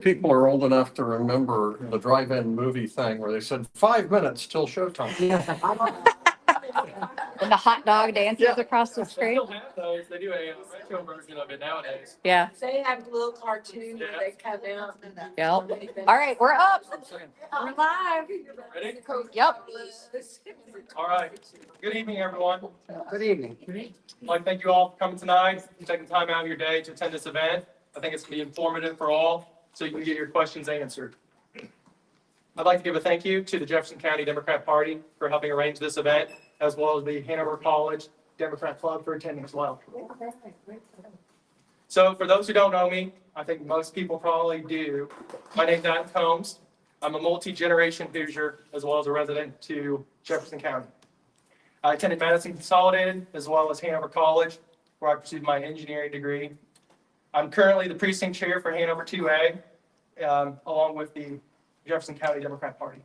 People are old enough to remember the drive-in movie thing where they said 5 minutes till showtime. And the hot dog dances across the They screen. still have those. They do a retro version of it nowadays. Yeah. They have little cartoons where they come out. Yep. All right, we're up. We're live. Ready? Yep. All right. Good evening, everyone. Good evening. I'd like to thank you all for coming tonight, and taking time out of your day to attend this event. I think it's going to be informative for all, so you can get your questions answered. I'd like to give a thank you to the Jefferson County Democrat Party for helping arrange this event, as well as the Hanover College Democrat Club for attending as well. So for those who don't know me, I think most people probably do. My name's Adam Combs. I'm a multi-generation Hoosier, as well as a resident to Jefferson County. I attended Madison Consolidated, as well as Hanover College, where I pursued my engineering degree. I'm currently the precinct chair for Hanover 2A, along with the Jefferson County Democrat Party.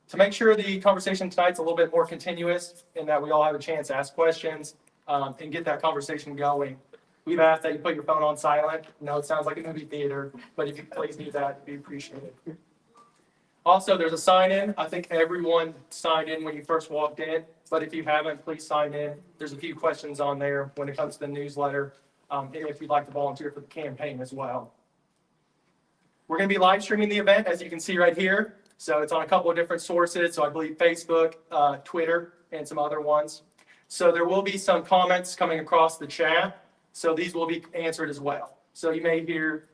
To make sure the conversation tonight's a little bit more continuous and that we all have a chance to ask questions and get that conversation going, we've asked that you put your phone on silent. I know it sounds like a movie theater, but if you please do that, it'd be appreciated. Also, there's a sign-in. I think everyone signed in when you first walked in, but if you haven't, please sign in. There's a few questions on there when it comes to the newsletter, and if you'd like to volunteer for the campaign as well. We're going to be live streaming the event, as you can see right here. So it's on a couple of different sources. So I believe Facebook, Twitter, and some other ones. So there will be some comments coming across the chat. So these will be answered as well. So you may hear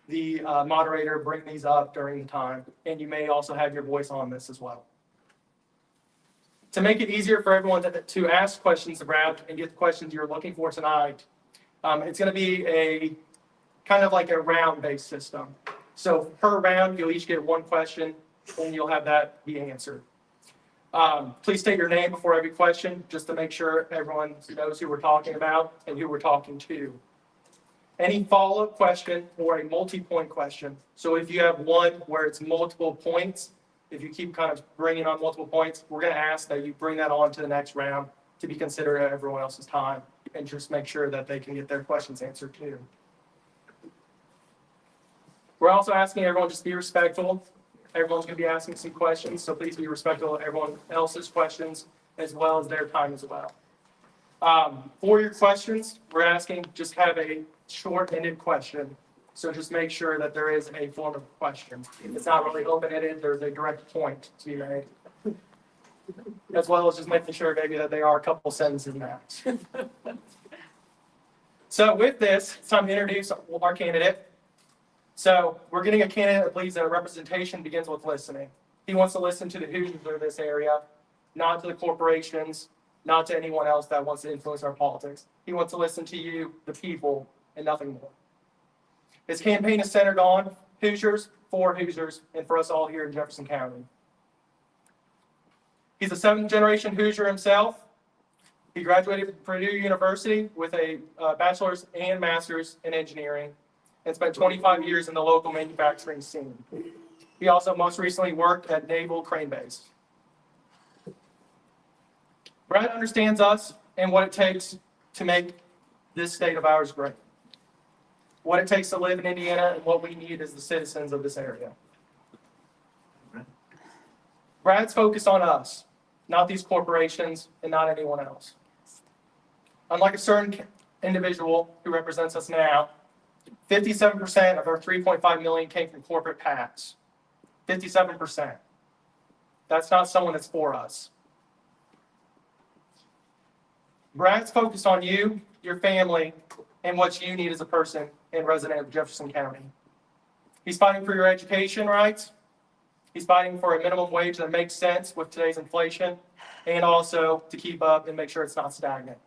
the moderator bring these up during the time, and you may also have your voice on this as well. To make it easier for everyone to ask questions to Brad and get the questions you're looking for tonight, it's going to be a kind of like a round-based system. So per round, you'll each get one question, and you'll have that be answered. Please state your name before every question, just to make sure everyone knows who we're talking about and who we're talking to. Any follow-up question or a multi-point question. So if you have one where it's multiple points, if you keep kind of bringing on multiple points, we're going to ask that you bring that on to the next round to be considerate of everyone else's time and just make sure that they can get their questions answered too. We're also asking everyone just be respectful. Everyone's going to be asking some questions, so please be respectful of everyone else's questions as well as their time as well. For your questions, we're asking just have a short-ended question. So just make sure that there is a form of question. It's not really open-ended. There's a direct point to be made. As well as just making sure maybe that they are a couple sentences max. So with this, it's time to introduce our candidate. So we're getting a candidate that believes that representation begins with listening. He wants to listen to the Hoosiers of this area, not to the corporations, not to anyone else that wants to influence our politics. He wants to listen to you, the people, and nothing more. His campaign is centered on Hoosiers, for Hoosiers, and for us all here in Jefferson County. He's a seventh-generation Hoosier himself. He graduated from Purdue University with a bachelor's and master's in engineering and spent 25 years in the local manufacturing scene. He also most recently worked at Naval Crane Base. Brad understands us and what it takes to make this state of ours great. What it takes to live in Indiana and what we need as the citizens of this area. Brad's focused on us, not these corporations and not anyone else. Unlike a certain individual who represents us now, 57% of our 3.5 million came from corporate PACs. 57%. That's not someone that's for us. Brad's focused on you, your family, and what you need as a person and resident of Jefferson County. He's fighting for your education rights. He's fighting for a minimum wage that makes sense with today's inflation, and also to keep up and make sure it's not stagnant.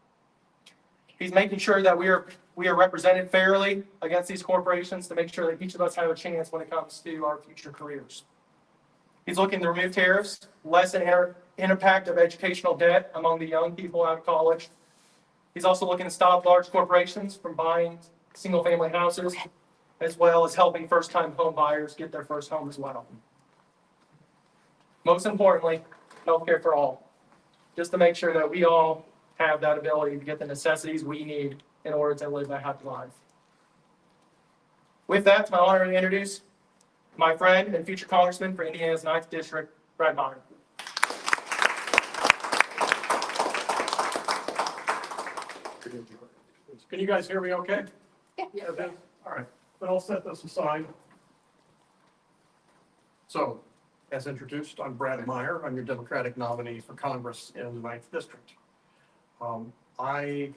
He's making sure that we are represented fairly against these corporations to make sure that each of us have a chance when it comes to our future careers. He's looking to remove tariffs, lessen impact of educational debt among the young people out of college. He's also looking to stop large corporations from buying single-family houses, as well as helping first-time home buyers get their first home as well. Most importantly, healthcare for all, just to make sure that we all have that ability to get the necessities we need in order to live that happy life. With that, it's my honor to introduce my friend and future congressman for Indiana's 9th District, Brad Meyer. Can you guys hear me okay? Yeah. Okay. All right, then I'll set this aside. So, as introduced, I'm Brad Meyer. I'm your Democratic nominee for Congress in the 9th District. I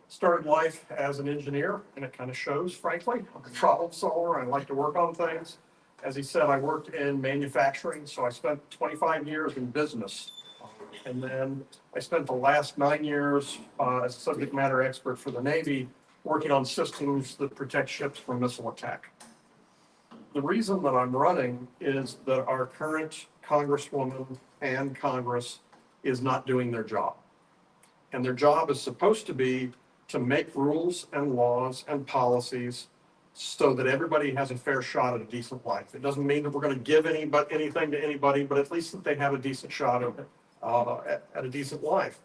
started life as an engineer, and it kind of shows, frankly. I'm a problem solver. I like to work on things. As he said, I worked in manufacturing, so I spent 25 years in business. And then I spent the last 9 years as a subject matter expert for the Navy, working on systems that protect ships from missile attack. The reason that I'm running is that our current Congresswoman and Congress is not doing their job. And their job is supposed to be to make rules and laws and policies so that everybody has a fair shot at a decent life. It doesn't mean that we're going to give anything to anybody, but at least that they have a decent shot at a decent life.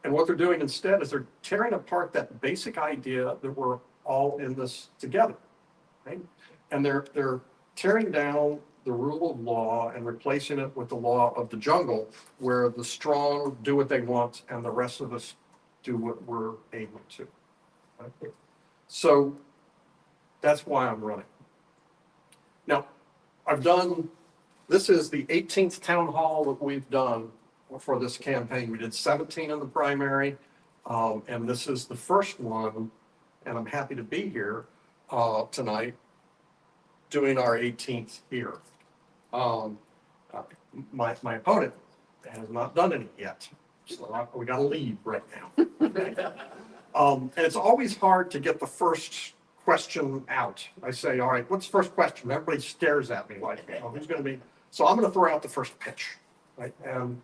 And what they're doing instead is they're tearing apart that basic idea that we're all in this together, right? And they're tearing down the rule of law and replacing it with the law of the jungle, where the strong do what they want and the rest of us do what we're able to. Okay? So that's why I'm running. Now, this is the 18th town hall that we've done for this campaign. We did 17 in the primary, and this is the first one, and I'm happy to be here tonight doing our 18th here. My opponent has not done any yet, so we got to leave right now. And it's always hard to get the first question out. I say, all right, what's the first question? Everybody stares at me like, oh, who's going to be? So I'm going to throw out the first pitch, right? And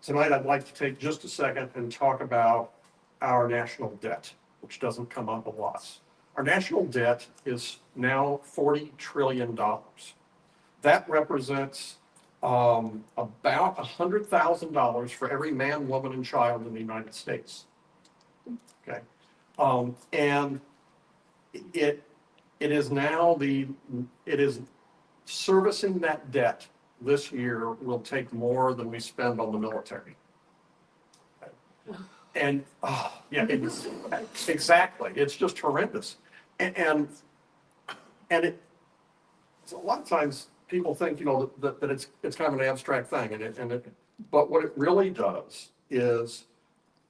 tonight I'd like to take just a second and talk about our national debt, which doesn't come up a lot. Our national debt is now $40 trillion. That represents about $100,000 for every man, woman, and child in the United States. Okay, and it is now it is servicing that debt this year will take more than we spend on the military. And yeah, exactly. It's just horrendous. And it's a lot of times people think, you know, that it's kind of an abstract thing, but what it really does is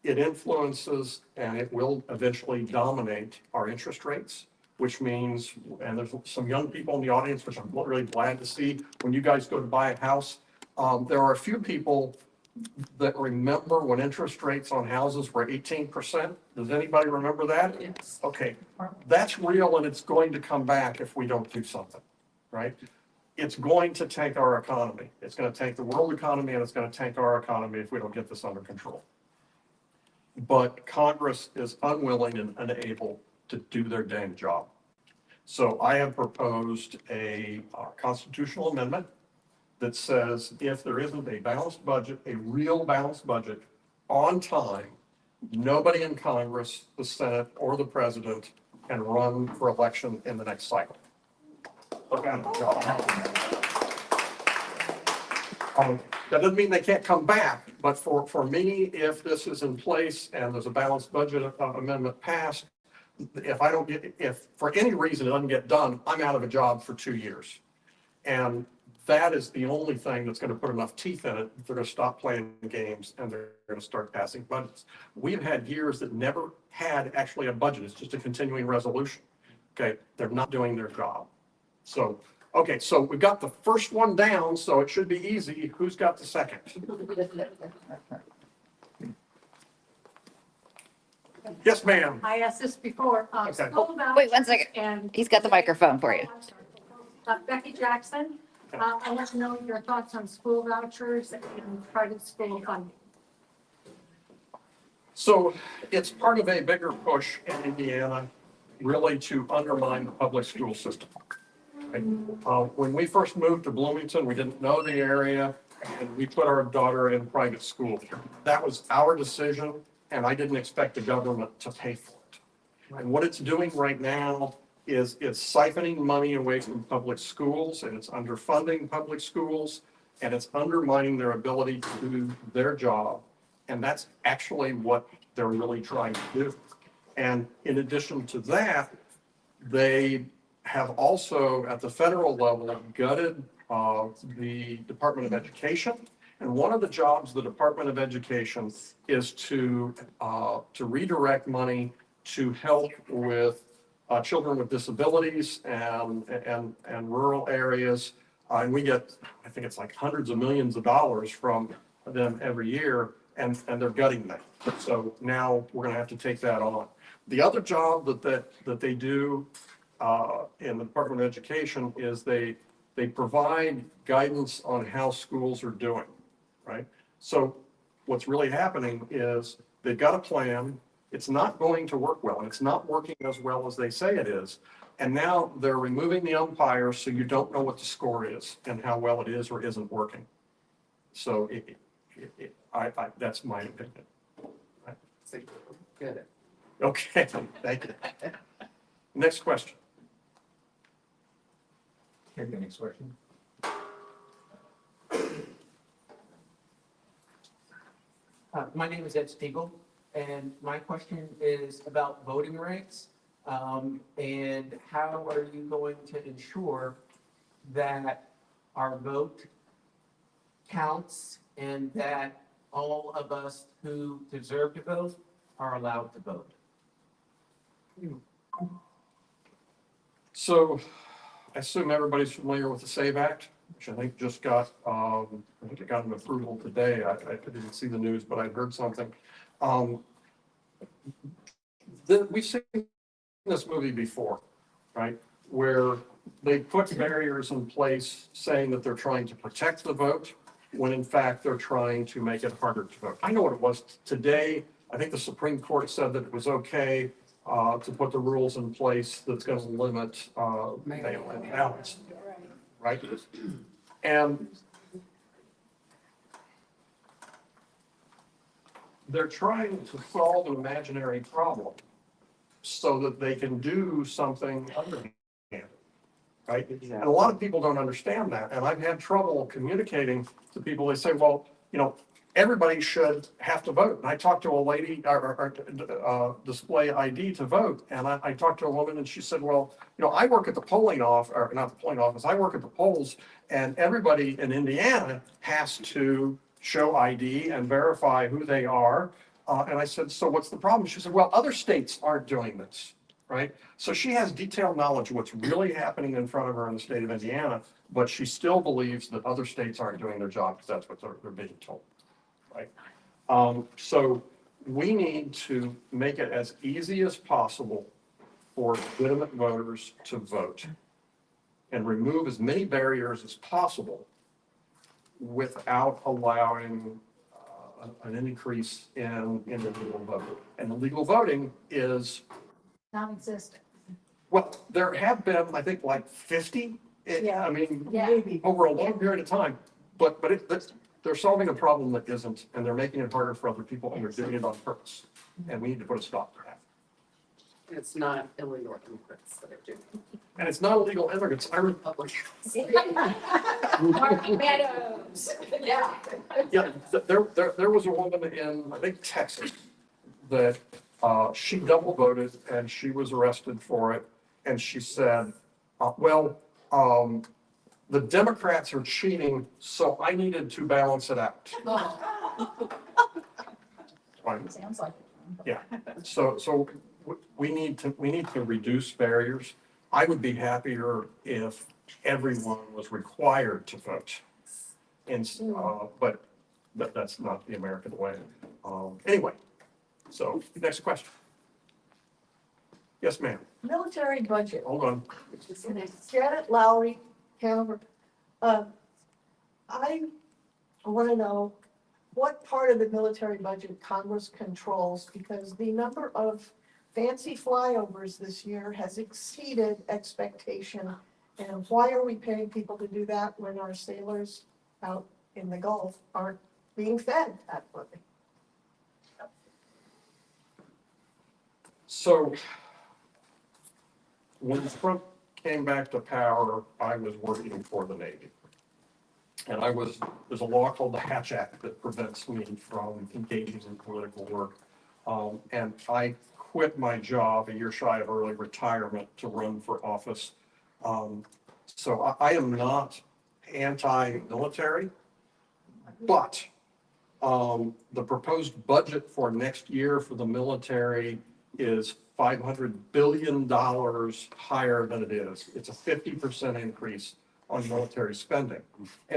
it influences and it will eventually dominate our interest rates, which means, and there's some young people in the audience, which I'm really glad to see, when you guys go to buy a house, there are a few people that remember when interest rates on houses were 18%. Does anybody remember that? Yes. Okay, that's real, and it's going to come back if we don't do something, right? It's going to tank our economy. It's going to tank the world economy, and it's going to tank our economy if we don't get this under control. But Congress is unwilling and unable to do their dang job. So I have proposed a constitutional amendment that says if there isn't a balanced budget, a real balanced budget on time, nobody in Congress, the Senate, or the president can run for election in the next cycle. That doesn't mean they can't come back, but for me, if this is in place and there's a balanced budget amendment passed, if for any reason it doesn't get done, I'm out of a job for 2 years. And that is the only thing that's going to put enough teeth in it. They're going to stop playing games and they're going to start passing budgets. We've had years that never had actually a budget. It's just a continuing resolution. Okay, they're not doing their job. So, okay, so we've got the first one down, so it should be easy. Who's got the second? Yes, ma'am. I asked this before. Okay. School Wait, 1 second. And He's got the microphone for you. Becky Jackson, I want to know your thoughts on school vouchers and private school funding. So it's part of a bigger push in Indiana, really to undermine the public school system. Right? When we first moved to Bloomington, we didn't know the area, and we put our daughter in private school. That was our decision, and I didn't expect the government to pay for it. And what it's doing right now is it's siphoning money away from public schools, and it's underfunding public schools, and it's undermining their ability to do their job. And that's actually what they're really trying to do. And in addition to that, they have also, at the federal level, gutted the Department of Education. And one of the jobs of the Department of Education is to redirect money to help with children with disabilities and rural areas. And we get, I think it's like hundreds of millions of dollars from them every year, and they're gutting that. So now we're gonna have to take that on. The other job that they do in the Department of Education is they provide guidance on how schools are doing, right? So what's really happening is they've got a plan. It's not going to work well, and it's not working as well as they say it is. And now they're removing the umpire, so you don't know what the score is and how well it is or isn't working. So that's my opinion. Good. Okay, thank you. Next question. Here's the next question. My name is Ed Stiegel, and my question is about voting rights. And how are you going to ensure that our vote counts and that all of us who deserve to vote are allowed to vote? So I assume everybody's familiar with the SAVE Act, which I think just got, I think it got an approval today. I didn't see the news, but I heard something. We've seen this movie before, right? Where they put barriers in place saying that they're trying to protect the vote, when in fact they're trying to make it harder to vote. I know what it was today. I think the Supreme Court said that it was okay to put the rules in place that's going to limit mail-in ballots, right? And they're trying to solve an imaginary problem so that they can do something underhanded, right? And a lot of people don't understand that. And I've had trouble communicating to people. They say, well, you know, everybody should have to vote. And I talked to a lady, display ID to vote. And I talked to a woman and she said, well, you know, I work at the polling office, or not the polling office, I work at the polls, and everybody in Indiana has to show ID and verify who they are. And I said, so what's the problem? She said, well, other states aren't doing this, right? So she has detailed knowledge of what's really happening in front of her in the state of Indiana, but she still believes that other states aren't doing their job because that's what they're being told, right? So we need to make it as easy as possible for legitimate voters to vote and remove as many barriers as possible without allowing an increase in illegal voting. And illegal voting is, Non-existent. well, there have been, I think, like 50. Yeah. I mean, Yeah. over a long period of time, but they're solving a problem that isn't, and they're making it harder for other people, and they're doing it on purpose. And we need to put a stop to that. It's not illegal immigrants that are doing it. And it's not illegal immigrants. Republicans. Marky Meadows. Yeah. Yeah, there was a woman in, I think, Texas, that she double voted and she was arrested for it. And she said, the Democrats are cheating, so I needed to balance it out. Right. Sounds like. Yeah, so we need to reduce barriers. I would be happier if everyone was required to vote. And, but that's not the American way. Anyway, so next question. Yes, ma'am. Military budget. Hold on. Janet Lowry, Hanover. I want to know what part of the military budget Congress controls, because the number of fancy flyovers this year has exceeded expectation. And why are we paying people to do that when our sailors out in the Gulf aren't being fed adequately? So when Trump came back to power, I was working for the Navy. And there's a law called the Hatch Act that prevents me from engaging in political work. And I quit my job a year shy of early retirement to run for office. So I am not anti-military, but the proposed budget for next year for the military is $500 billion higher than it is. It's a 50% increase on military spending,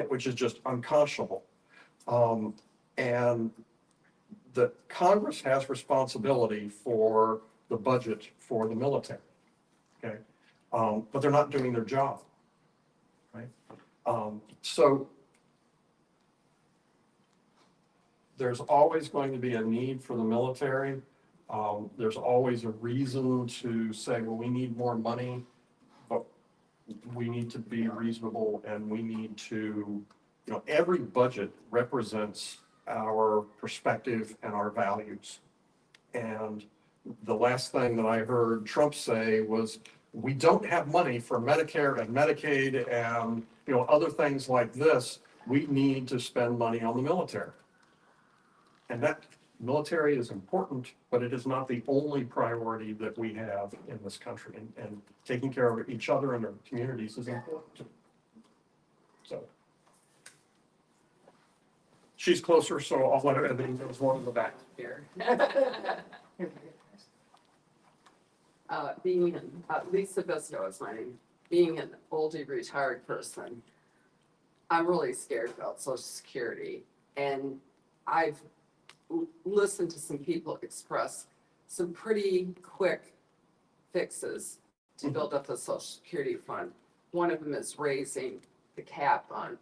which is just unconscionable. And the Congress has responsibility for the budget for the military, okay? But they're not doing their job, right? So there's always going to be a need for the military. There's always a reason to say, well, we need more money, but we need to be reasonable and we need to, every budget represents our perspective and our values. And the last thing that I heard Trump say was, we don't have money for Medicare and Medicaid and, other things like this. We need to spend money on the military. And that military is important, but it is not the only priority that we have in this country. And taking care of each other and our communities is important. So she's closer, so I'll let her, and then there's one in the back. Here. Lisa Bisco is my name. Being an oldie retired person, I'm really scared about Social Security. And I've listened to some people express some pretty quick fixes to build up the Social Security fund. One of them is raising the cap on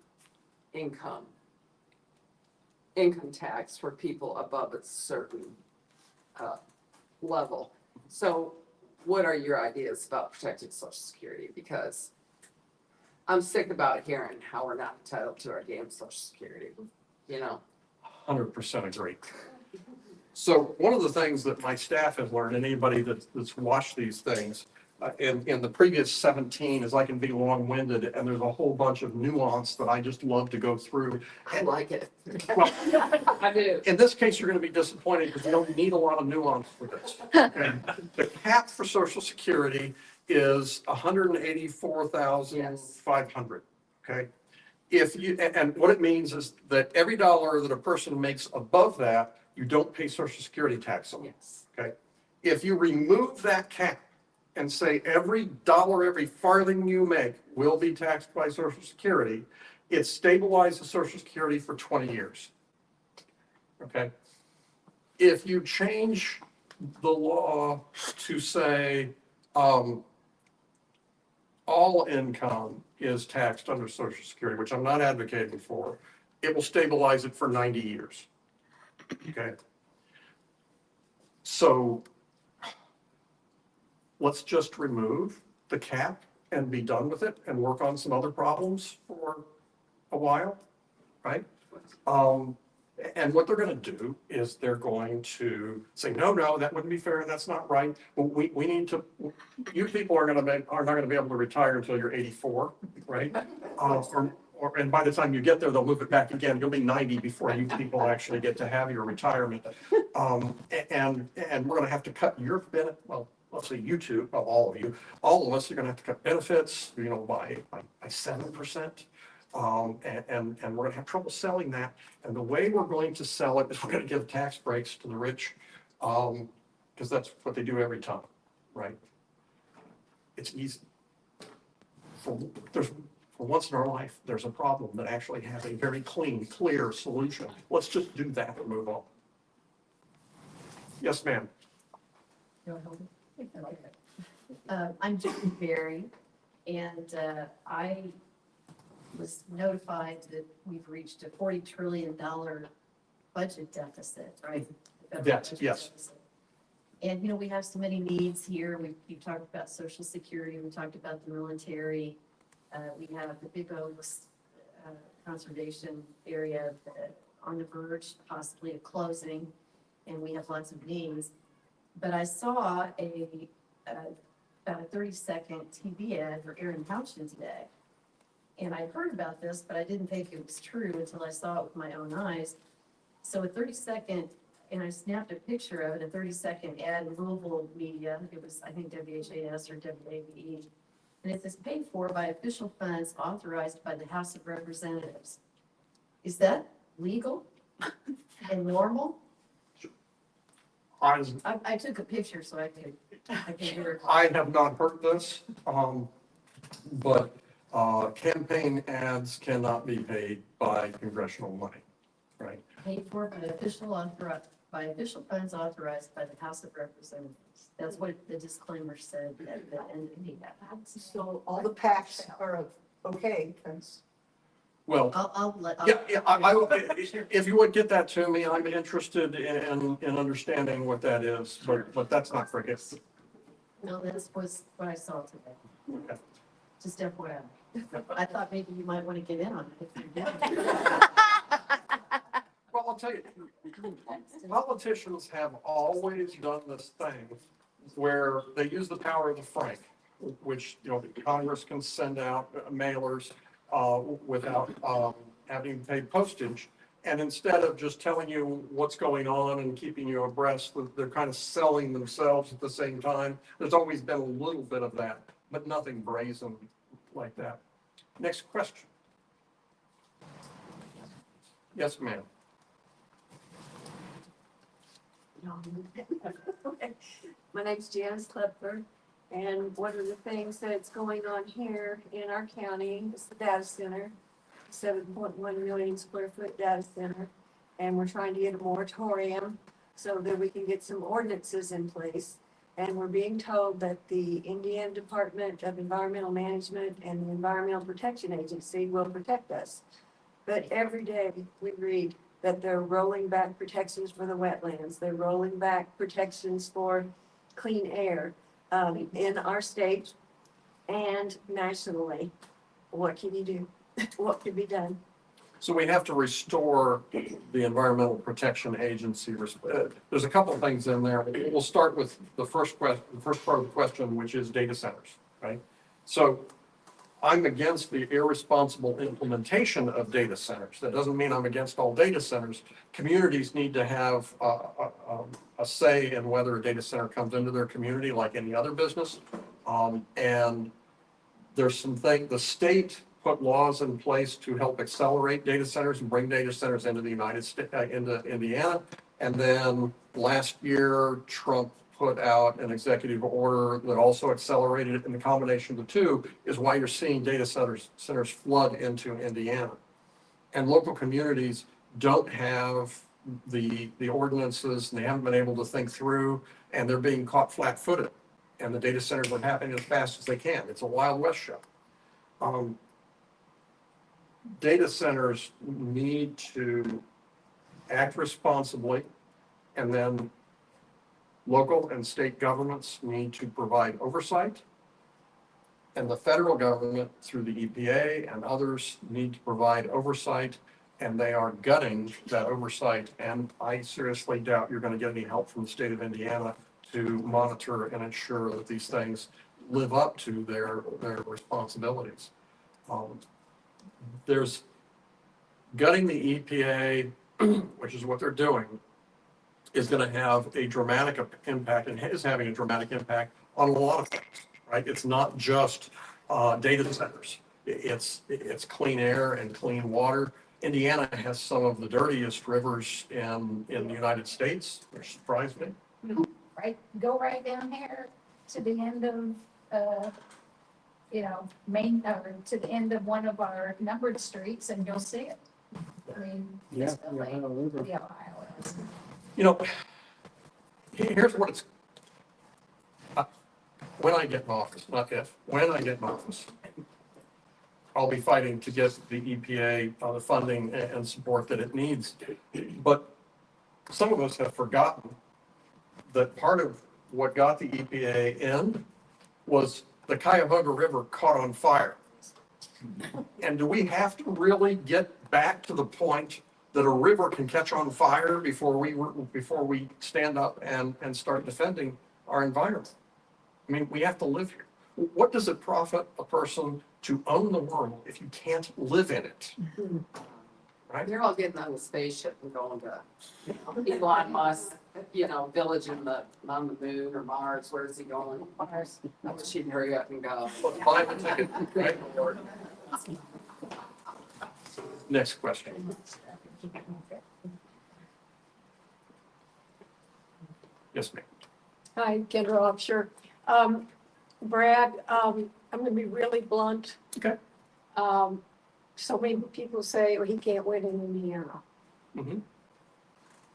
income tax for people above a certain level. So what are your ideas about protecting Social Security? Because I'm sick about hearing how we're not entitled to our damn Social Security, 100% agree. So one of the things that my staff has learned, and anybody that's watched these things, in the previous 17 is I can be long-winded, and there's a whole bunch of nuance that I just love to go through. I like it. Well, I do. in this case, you're going to be disappointed because you don't need a lot of nuance for this. And the cap for Social Security is $184,500. Okay. And what it means is that every dollar that a person makes above that, you don't pay Social Security tax on. Yes. Okay. If you remove that cap and say every dollar, every farthing you make will be taxed by Social Security, it stabilizes Social Security for 20 years. Okay. If you change the law to say all income is taxed under Social Security, which I'm not advocating for, it will stabilize it for 90 years. Okay. So let's just remove the cap and be done with it and work on some other problems for a while, right? And what they're going to do is they're going to say, no, that wouldn't be fair. That's not right. We need to, you people are not going to be able to retire until you're 84, right? And by the time you get there, they'll move it back again. You'll be 90 before you people actually get to have your retirement. And we're going to have to cut your benefit. Well, let's say you two, well, all of us are going to have to cut benefits, by 7%. And we're going to have trouble selling that. And the way we're going to sell it is we're going to give tax breaks to the rich, because that's what they do every time, right? It's easy. For once in our life, there's a problem that actually has a very clean, clear solution. Let's just do that and move on. Yes, ma'am. I'm Jackie Berry, and I was notified that we've reached a $40 trillion budget deficit, right? Yes, yes. And, we have so many needs here. We talked about Social Security, we talked about the military. We have the Big Oaks conservation area on the verge possibly of closing, and we have lots of needs. But I saw a about a 30-second TV ad for Erin Houston today. And I heard about this, but I didn't think it was true until I saw it with my own eyes. So a 30-second, and I snapped a picture of it, a 30-second ad in Louisville media. It was, I think, WHAS or WABE. And it says paid for by official funds authorized by the House of Representatives. Is that legal and normal? I took a picture so I can verify. I have not heard this, but campaign ads cannot be paid by congressional money, right? Paid for by official funds authorized by the House of Representatives. That's what the disclaimer said at the end of the ad. So all the PACs are okay, because Well, I'll let. if you would get that to me, I'm interested in understanding what that is, but that's not for his. No, this was what I saw today. Okay. Just FYI. I thought maybe you might want to get in on it. If you Well, I'll tell you, politicians have always done this thing where they use the power of the frank, which, Congress can send out mailers without having to pay postage. And instead of just telling you what's going on and keeping you abreast, they're kind of selling themselves at the same time. There's always been a little bit of that, but nothing brazen like that. Next question. Yes, ma'am. My name's Janice Klepfer, and one of the things that's going on here in our county is the data center, 7.1 million square foot data center, and we're trying to get a moratorium so that we can get some ordinances in place. And we're being told that the Indiana Department of Environmental Management and the Environmental Protection Agency will protect us. But every day we read that they're rolling back protections for the wetlands. They're rolling back protections for clean air in our state and nationally. What can you do? What can be done? So we have to restore the Environmental Protection Agency. There's a couple of things in there. We'll start with the first part of the question, which is data centers, right? So I'm against the irresponsible implementation of data centers. That doesn't mean I'm against all data centers. Communities need to have a say in whether a data center comes into their community like any other business. And there's some things, the state put laws in place to help accelerate data centers and bring data centers into the United States, into Indiana. And then last year, Trump put out an executive order that also accelerated it. And the combination of the two is why you're seeing data centers flood into Indiana. And local communities don't have the ordinances, and they haven't been able to think through, and they're being caught flat-footed. And the data centers are happening as fast as they can. It's a Wild West show. Data centers need to act responsibly, and then local and state governments need to provide oversight. And the federal government, through the EPA and others, need to provide oversight, and they are gutting that oversight. And I seriously doubt you're going to get any help from the state of Indiana to monitor and ensure that these things live up to their responsibilities. There's gutting the EPA, which is what they're doing, is going to have a dramatic impact, and is having a dramatic impact on a lot of things, right? It's not just data centers. It's clean air and clean water. Indiana has some of the dirtiest rivers in the United States, which surprised me. Right, go right down here to the end of, Main, or to the end of one of our numbered streets and you'll see it. I mean, it's the Ohio is. Here's what it's, when I get in office, not if, when I get in office, I'll be fighting to get the EPA the funding and support that it needs. But some of us have forgotten that part of what got the EPA in was the Cuyahoga River caught on fire. And do we have to really get back to the point that a river can catch on fire before we stand up and start defending our environment? I mean, we have to live here. What does it profit a person to own the world if you can't live in it? Right? They're all getting on the spaceship and going to, Elon Musk, village on the moon or Mars. Where is he going? Mars. I wish he'd hurry up and go. Let's buy the ticket, right? Next question. Yes, ma'am. Hi, Kendra Offshore. Brad, I'm gonna be really blunt. Okay. So many people say, oh, he can't win in Indiana. Mhm.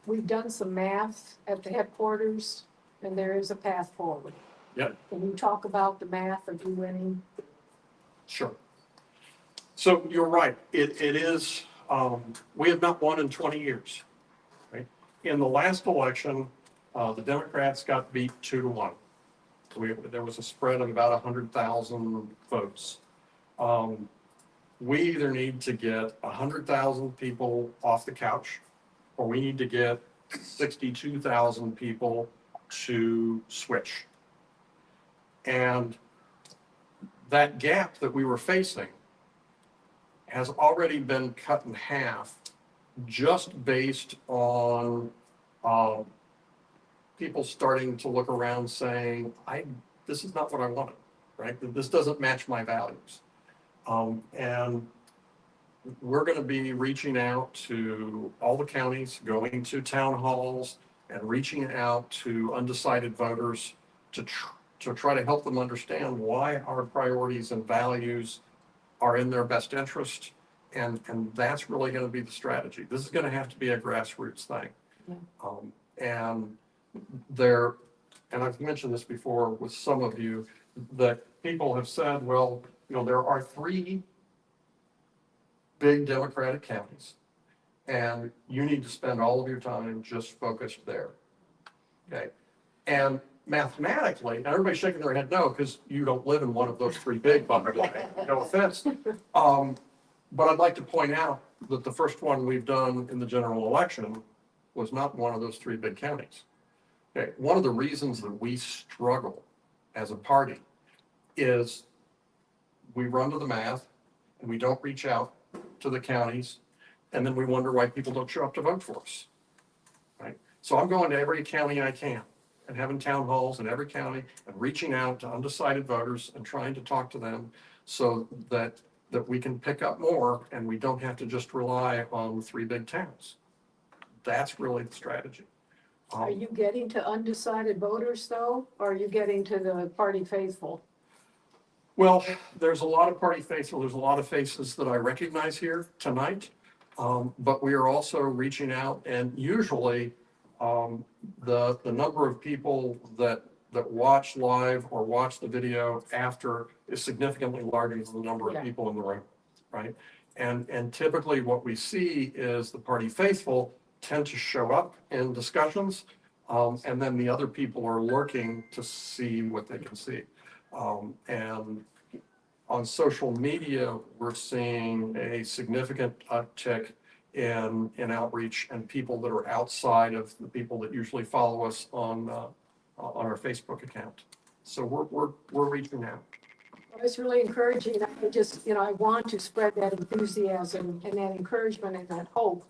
We've done some math at the headquarters, and there is a path forward. Yep. Can you talk about the math of you winning? Sure. So you're right. It is, we have not won in 20 years. Right? In the last election, the Democrats got beat 2-1. There was a spread of about 100,000 votes. We either need to get 100,000 people off the couch, or we need to get 62,000 people to switch. And that gap that we were facing has already been cut in half just based on people starting to look around saying, this is not what I wanted, right? This doesn't match my values. And we're going to be reaching out to all the counties, going to town halls and reaching out to undecided voters to try to help them understand why our priorities and values are in their best interest. And that's really going to be the strategy. This is going to have to be a grassroots thing. Yeah. And I've mentioned this before with some of you, that people have said, well, there are 3 big Democratic counties, and you need to spend all of your time just focused there. Okay. And mathematically, and everybody's shaking their head no, because you don't live in one of those 3 big, by the way, no offense. But I'd like to point out that the first one we've done in the general election was not one of those 3 big counties. Okay. One of the reasons that we struggle as a party is we run to the math and we don't reach out to the counties, and then we wonder why people don't show up to vote for us. Right? So I'm going to every county I can and having town halls in every county and reaching out to undecided voters and trying to talk to them so that we can pick up more and we don't have to just rely on the 3 big towns. That's really the strategy. Are you getting to undecided voters though, or are you getting to the party faithful? Well, there's a lot of party faithful. There's a lot of faces that I recognize here tonight. But we are also reaching out, and usually the number of people that watch live or watch the video after is significantly larger than the number of people in the room, right? And typically what we see is the party faithful tend to show up in discussions, and then the other people are lurking to see what they can see. And on social media, we're seeing a significant uptick in outreach and people that are outside of the people that usually follow us on our Facebook account. So we're reaching out. It's really encouraging. I just, I want to spread that enthusiasm and that encouragement and that hope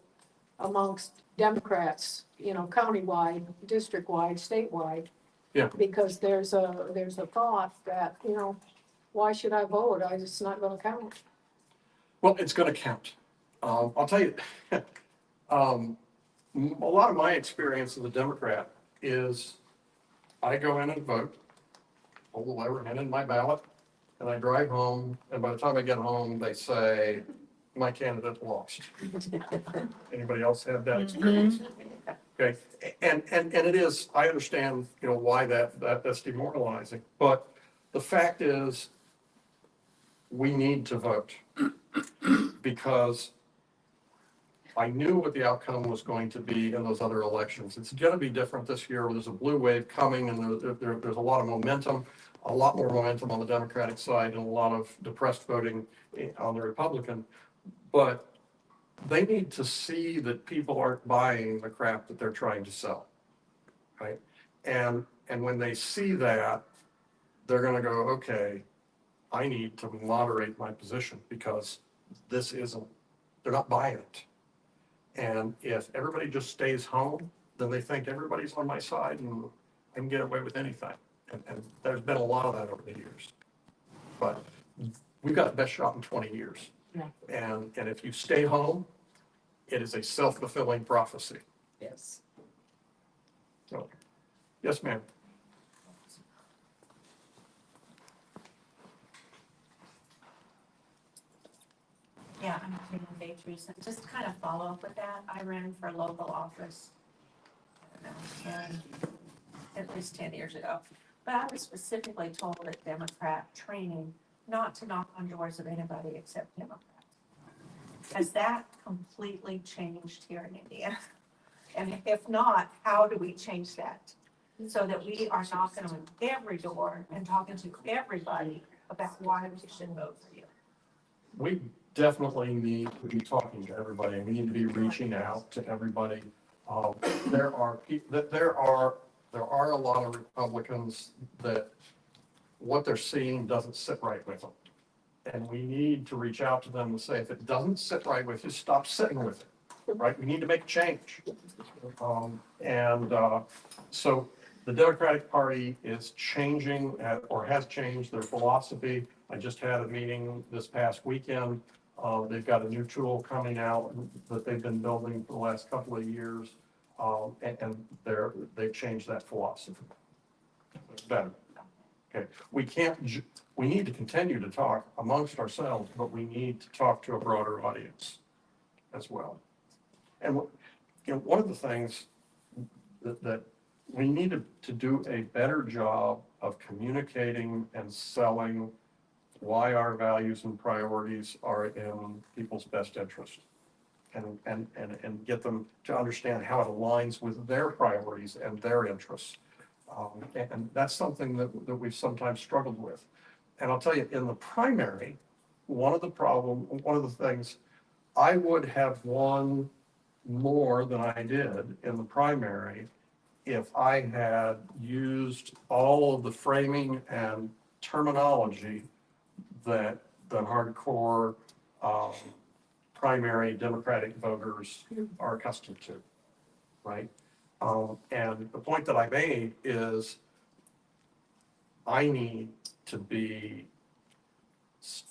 amongst Democrats, countywide, district-wide, statewide. Yeah. Because there's a thought that, why should I vote? It's not going to count. Well, it's going to count. I'll tell you, a lot of my experience as a Democrat is I go in and vote, pull the lever, hand in my ballot, and I drive home, and by the time I get home, they say, my candidate lost. Anybody else have that experience? Okay, and it is, I understand, why that's demoralizing, but the fact is, we need to vote because I knew what the outcome was going to be in those other elections. It's going to be different this year. There's a blue wave coming, and there's a lot of momentum, a lot more momentum on the Democratic side, and a lot of depressed voting on the Republican. But they need to see that people aren't buying the crap that they're trying to sell, right? And when they see that, they're gonna go, okay, I need to moderate my position because this isn't, they're not buying it. And if everybody just stays home, then they think everybody's on my side and I can get away with anything. And there's been a lot of that over the years. But we've got the best shot in 20 years. Yeah. And if you stay home, it is a self-fulfilling prophecy. Yes. So, yes, ma'am. Yeah, I'm Tina Beatrice, and just to kind of follow up with that, I ran for local office, I don't know, at least 10 years ago. But I was specifically told at Democrat training not to knock on doors of anybody except Democrats. Has that completely changed here in Indiana? And if not, how do we change that? So that we are knocking on every door and talking to everybody about why we should vote for you. We definitely need to be talking to everybody. We need to be reaching out to everybody. There are a lot of Republicans that what they're seeing doesn't sit right with them. And we need to reach out to them and say, if it doesn't sit right with you, stop sitting with it, right? We need to make a change. So the Democratic Party is changing or has changed their philosophy. I just had a meeting this past weekend. They've got a new tool coming out that they've been building for the last couple of years. And they've changed that philosophy. It's better. Okay, we need to continue to talk amongst ourselves, but we need to talk to a broader audience as well. And one of the things that we need to do a better job of communicating and selling why our values and priorities are in people's best interest. And get them to understand how it aligns with their priorities and their interests. And that's something that we've sometimes struggled with. And I'll tell you, in the primary, one of the things, I would have won more than I did in the primary if I had used all of the framing and terminology that the hardcore primary Democratic voters are accustomed to, right? And the point that I made is I need to be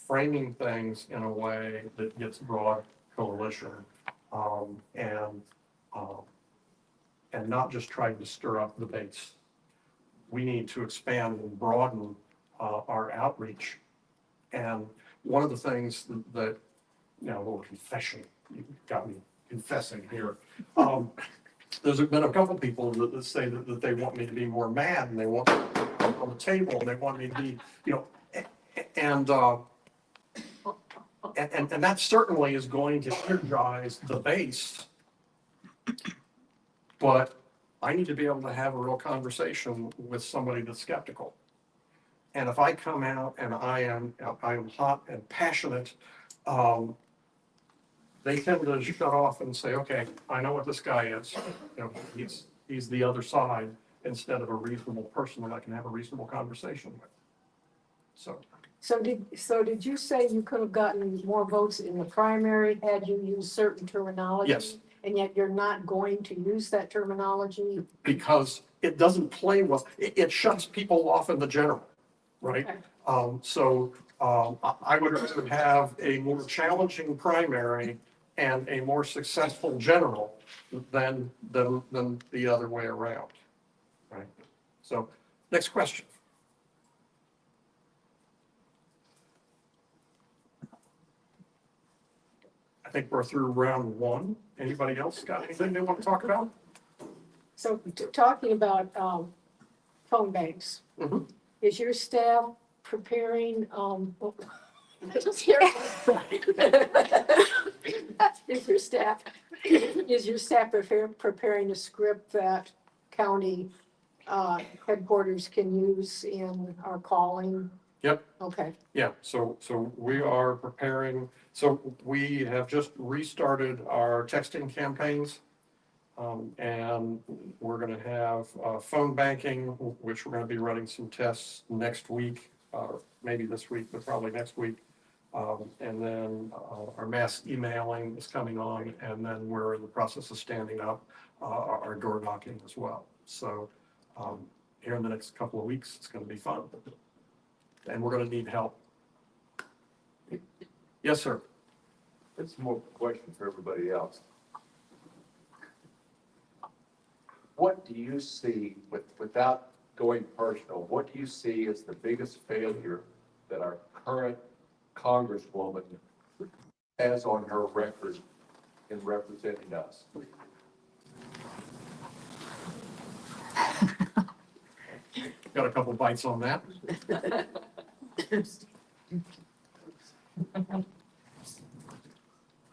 framing things in a way that gets broad coalition and not just trying to stir up the base. We need to expand and broaden our outreach. And one of the things that a little confession, you got me confessing here. There's been a couple people that say that they want me to be more mad and they want me on the table and they want me to be, and that certainly is going to energize the base. But I need to be able to have a real conversation with somebody that's skeptical. And if I come out and I am hot and passionate, they tend to shut off and say, okay, I know what this guy is. He's the other side, instead of a reasonable person that I can have a reasonable conversation with. So did you say you could have gotten more votes in the primary had you used certain terminology? Yes. And yet you're not going to use that terminology? Because it doesn't play well, it shuts people off in the general, right? Okay. I would rather have a more challenging primary and a more successful general than the other way around, right? So, next question. I think we're through round one. Anybody else got anything they want to talk about? So talking about phone banks, Mhm. is your staff preparing, is your staff preparing a script that county headquarters can use in our calling? Yep. Okay. Yeah, so we are preparing, so we have just restarted our texting campaigns. And we're gonna have phone banking, which we're gonna be running some tests next week, maybe this week, but probably next week. And then our mass emailing is coming on, and then we're in the process of standing up our door knocking as well. So here in the next couple of weeks, it's gonna be fun. And we're gonna need help. Yes, sir. It's more of a question for everybody else. What do you see, without going personal, what do you see as the biggest failure that our current Congresswoman has on her record in representing us? Got a couple bites on that.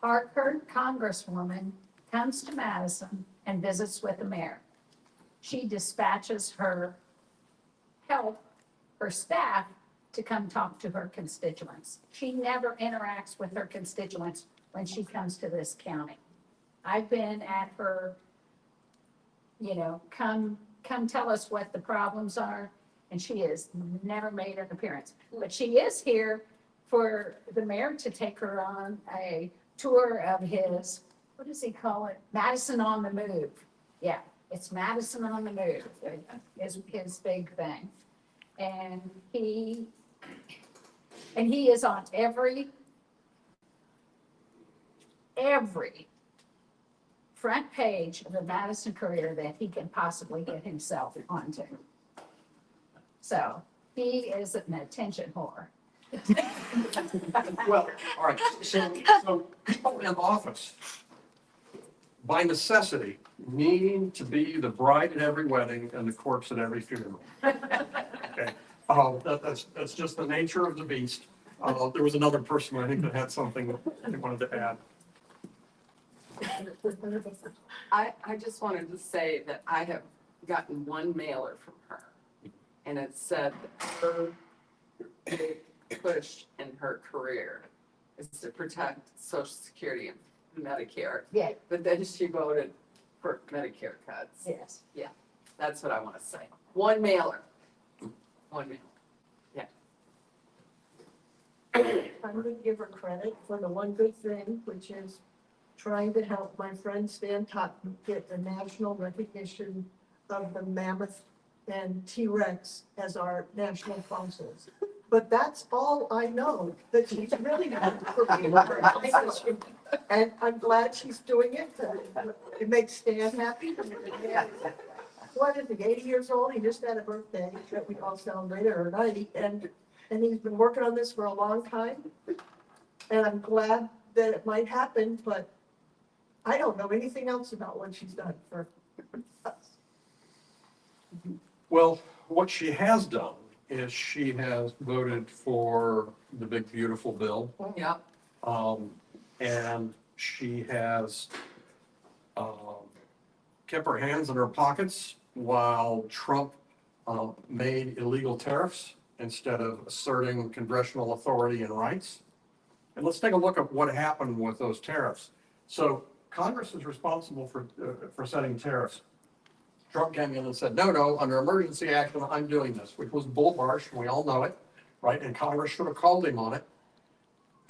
Our current Congresswoman comes to Madison and visits with the mayor. She dispatches her help, her staff, to come talk to her constituents. She never interacts with her constituents when she comes to this county. I've been at her, come tell us what the problems are, and she has never made an appearance. But she is here for the mayor to take her on a tour of his, what does he call it? Madison on the Move. Yeah, it's Madison on the Move is his big thing. And he is on every front page of the Madison Courier that he can possibly get himself onto. So he is an attention whore. Well, all right, so people in office, by necessity, need to be the bride at every wedding and the corpse at every funeral. Okay, that's just the nature of the beast. There was another person, I think, that had something that they wanted to add. I just wanted to say that I have gotten one mailer from her, and it said that her big push in her career is to protect Social Security and Medicare. Yeah. But then she voted for Medicare cuts. Yes. That's what I want to say. One mailer. One mailer. I'm gonna give her credit for the one good thing, which is trying to help my friend Stan Totten get the national recognition of the mammoth and T-Rex as our national fossils. But that's all I know that she's really done for me. And I'm glad she's doing it. It makes Stan happy. What is he, 80 years old? He just had a birthday that we all celebrated, or 90, and he's been working on this for a long time. And I'm glad that it might happen, but I don't know anything else about what she's done for us. Well, what she has done is she has voted for the big beautiful bill. Yeah. And she has kept her hands in her pockets while Trump made illegal tariffs instead of asserting congressional authority and rights. And let's take a look at what happened with those tariffs. So Congress is responsible for setting tariffs. Trump came in and said, no, under emergency action, I'm doing this, which was bulwarsh, and we all know it, right? And Congress should have called him on it.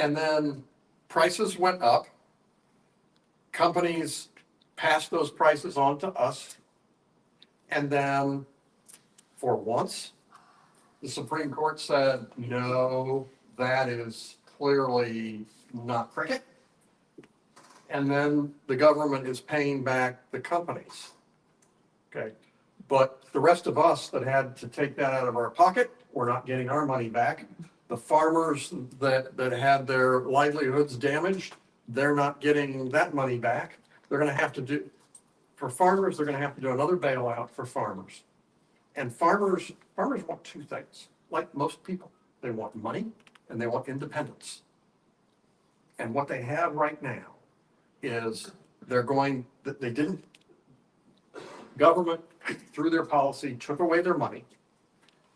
And then prices went up. Companies passed those prices on to us. And then, for once, the Supreme Court said, no, that is clearly not cricket. And then the government is paying back the companies. Okay, but the rest of us that had to take that out of our pocket, we're not getting our money back. The farmers that had their livelihoods damaged, they're not getting that money back. They're gonna have to do, for farmers, they're gonna have to do another bailout for farmers. And farmers want two things, like most people. They want money and they want independence. And what they have right now is government, through their policy, took away their money,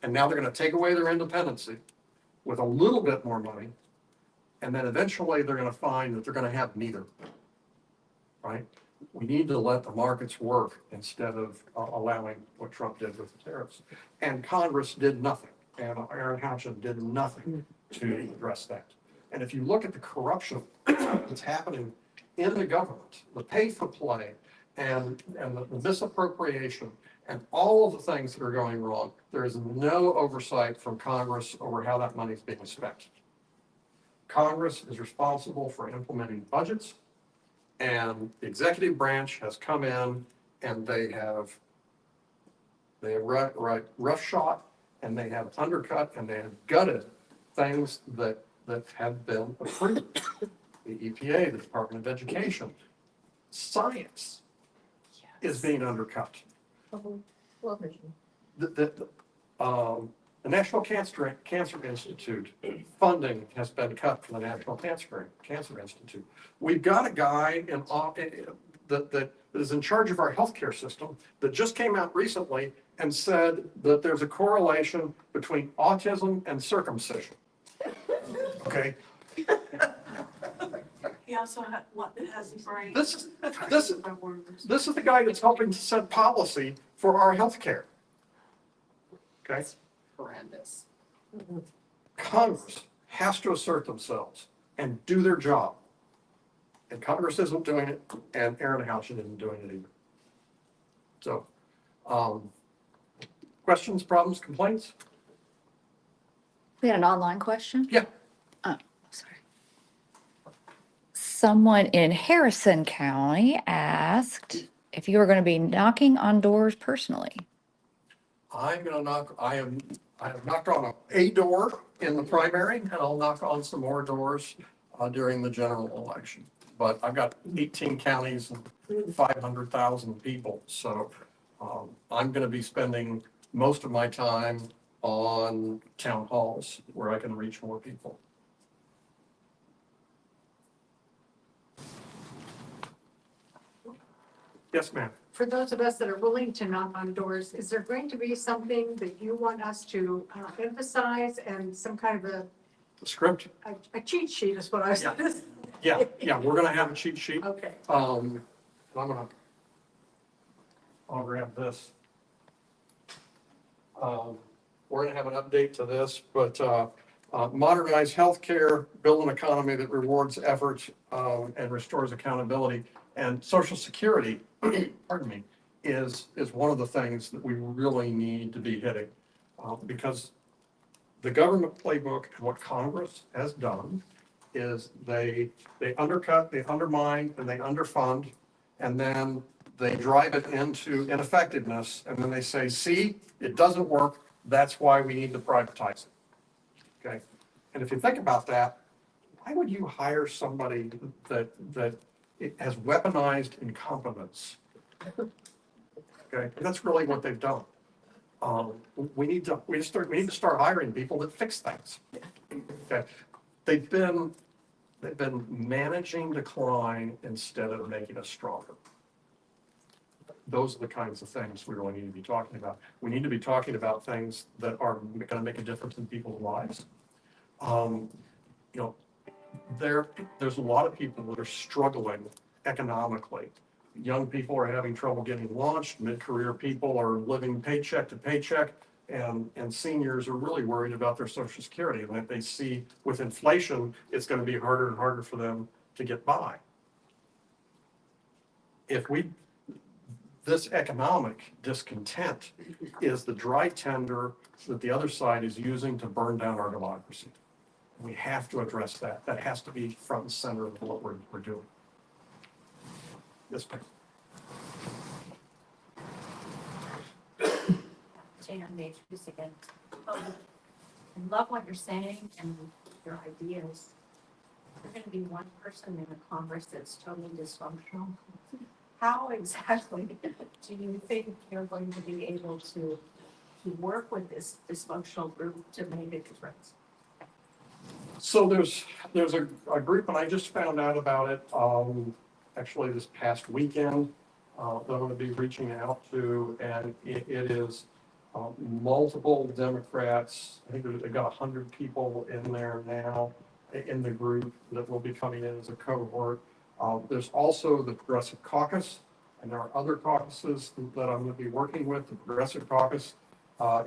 and now they're gonna take away their independency with a little bit more money, and then eventually they're gonna find that they're gonna have neither, right? We need to let the markets work instead of allowing what Trump did with the tariffs. And Congress did nothing, and Aaron Houchin did nothing to address that. And if you look at the corruption that's happening in the government, the pay for play and the misappropriation and all of the things that are going wrong, there is no oversight from Congress over how that money is being spent. Congress is responsible for implementing budgets, and the executive branch has come in and they have roughshot and they have undercut and they have gutted things that have been approved. The EPA, the Department of Education, science is being undercut. The National Cancer Institute funding has been cut for the National Cancer Institute. We've got a guy that is in charge of our healthcare system that just came out recently and said that there's a correlation between autism and circumcision. Okay. He also has a brain. This is the guy that's helping to set policy for our healthcare. Okay. Horrendous. Congress has to assert themselves and do their job. And Congress isn't doing it, and Aaron Houchin isn't doing it either. So, questions, problems, complaints? We had an online question? Yeah. Oh, sorry. Someone in Harrison County asked if you were going to be knocking on doors personally. I have knocked on a door in the primary, and I'll knock on some more doors during the general election. But I've got 18 counties and 500,000 people, so I'm going to be spending most of my time on town halls where I can reach more people. Yes, ma'am. For those of us that are willing to knock on doors, is there going to be something that you want us to emphasize and some kind of The script? a cheat sheet is what I was. Yeah, we're going to have a cheat sheet. Okay. I'll grab this. We're going to have an update to this, but modernize healthcare, build an economy that rewards effort and restores accountability. And Social Security, pardon me, is one of the things that we really need to be hitting. Because the government playbook and what Congress has done is they undercut, they undermine, and they underfund, and then they drive it into ineffectiveness, and then they say, see, it doesn't work, that's why we need to privatize it. Okay? And if you think about that, why would you hire somebody that has weaponized incompetence? Okay, and that's really what they've done. We need to start hiring people that fix things. Okay, they've been managing decline instead of making us stronger. Those are the kinds of things we really need to be talking about. We need to be talking about things that are going to make a difference in people's lives. There's a lot of people that are struggling economically. Young people are having trouble getting launched. Mid-career people are living paycheck to paycheck, and seniors are really worried about their Social Security. And that they see with inflation, it's going to be harder and harder for them to get by. This economic discontent is the dry tinder that the other side is using to burn down our democracy. We have to address that. That has to be front and center of what we're doing. Yes, ma'am. Jan Matrix again. I love what you're saying and your ideas. There's going to be one person in the Congress that's totally dysfunctional. How exactly do you think you're going to be able to work with this dysfunctional group to make a difference? So there's a group, and I just found out about it actually this past weekend that I'm going to be reaching out to, and it is multiple Democrats. I think they've got 100 people in there now in the group that will be coming in as a cohort. There's also the Progressive Caucus, and there are other caucuses that I'm going to be working with. The Progressive Caucus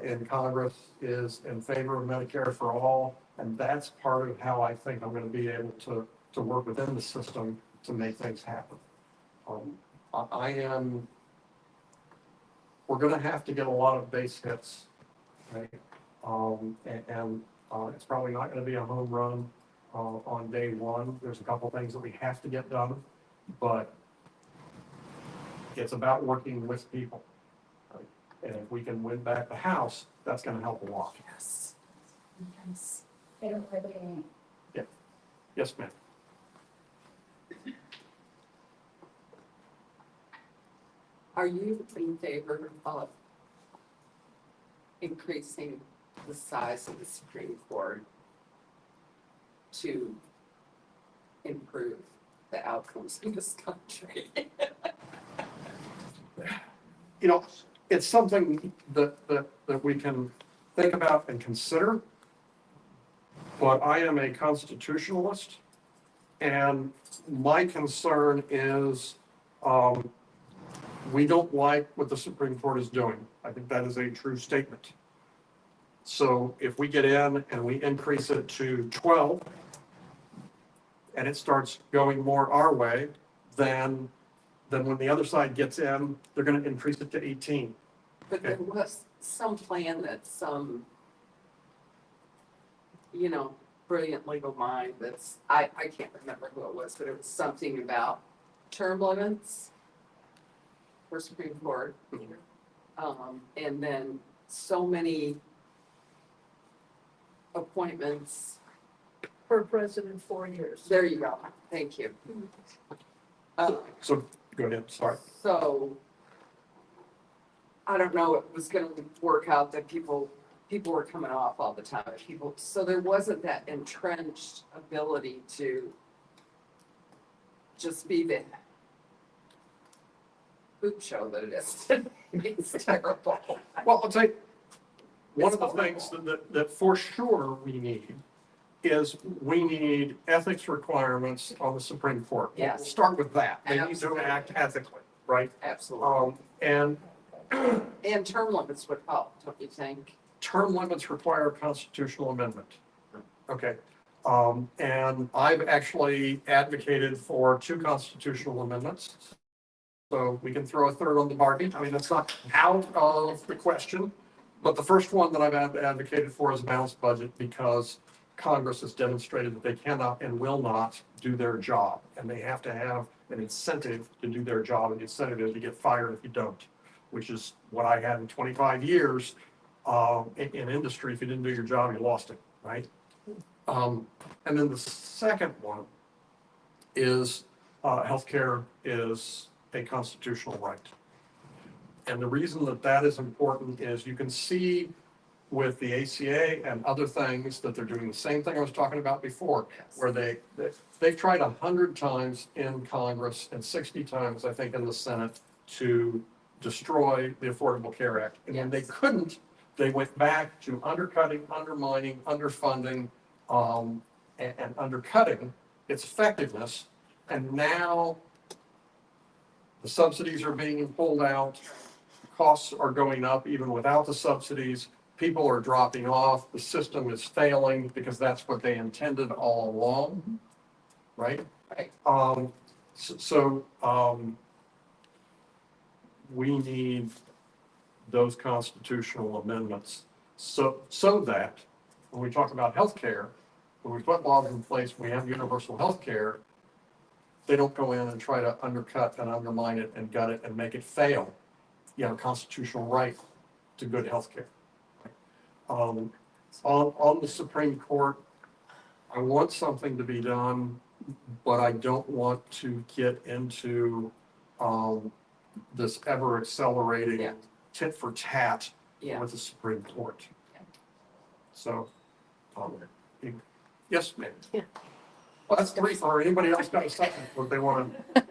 in Congress is in favor of Medicare for all, and that's part of how I think I'm going to be able to work within the system to make things happen. We're going to have to get a lot of base hits, right? It's probably not going to be a home run on day one. There's a couple things that we have to get done, but it's about working with people. Right? And if we can win back the House, that's going to help a lot. Yes. Yes. They don't really. Yes, ma'am. Are you in favor of increasing the size of the Supreme Court to improve the outcomes in this country? You know, it's something that we can think about and consider, but I am a constitutionalist, and my concern is we don't like what the Supreme Court is doing. I think that is a true statement. So if we get in and we increase it to 12, and it starts going more our way, then when the other side gets in, they're going to increase it to 18. But there was some plan that some, brilliant legal mind I can't remember who it was, but it was something about term limits for Supreme Court. And then so many appointments. Per president, 4 years. There you go. Thank you. So go ahead, sorry. So I don't know, it was gonna work out that people were coming off all the time. So there wasn't that entrenched ability to just be the poop show that it is. It's terrible. Well, I'll tell you, one of the things that for sure we need is we need ethics requirements on the Supreme Court. Yes. We'll start with that. They Absolutely. need to act ethically, right? Absolutely. And And term limits would help, don't you think? term limits require a constitutional amendment. Okay. And I've actually advocated for 2 constitutional amendments. So we can throw a third on the bargain. I mean, it's not out of the question. But the first one that I've advocated for is a balanced budget because Congress has demonstrated that they cannot and will not do their job. And they have to have an incentive to do their job. And the incentive is to get fired if you don't, which is what I had in 25 years in industry. If you didn't do your job, you lost it, right? And then the second one is healthcare is a constitutional right. And the reason that is important is you can see with the ACA and other things that they're doing the same thing I was talking about before, where they've tried 100 times in Congress and 60 times, I think, in the Senate to destroy the Affordable Care Act. And when they couldn't, they went back to undercutting, undermining, underfunding, and undercutting its effectiveness. And now the subsidies are being pulled out. Costs are going up even without the subsidies. People are dropping off. The system is failing because that's what they intended all along, right? Right. We need those constitutional amendments so that when we talk about healthcare, when we put laws in place, we have universal healthcare, they don't go in and try to undercut and undermine it and gut it and make it fail, constitutional right to good healthcare. On the Supreme Court, I want something to be done, but I don't want to get into this ever accelerating tit for tat with the Supreme Court. So, yes, ma'am. Yeah. Well, that's brief. Or anybody else got a second what they want to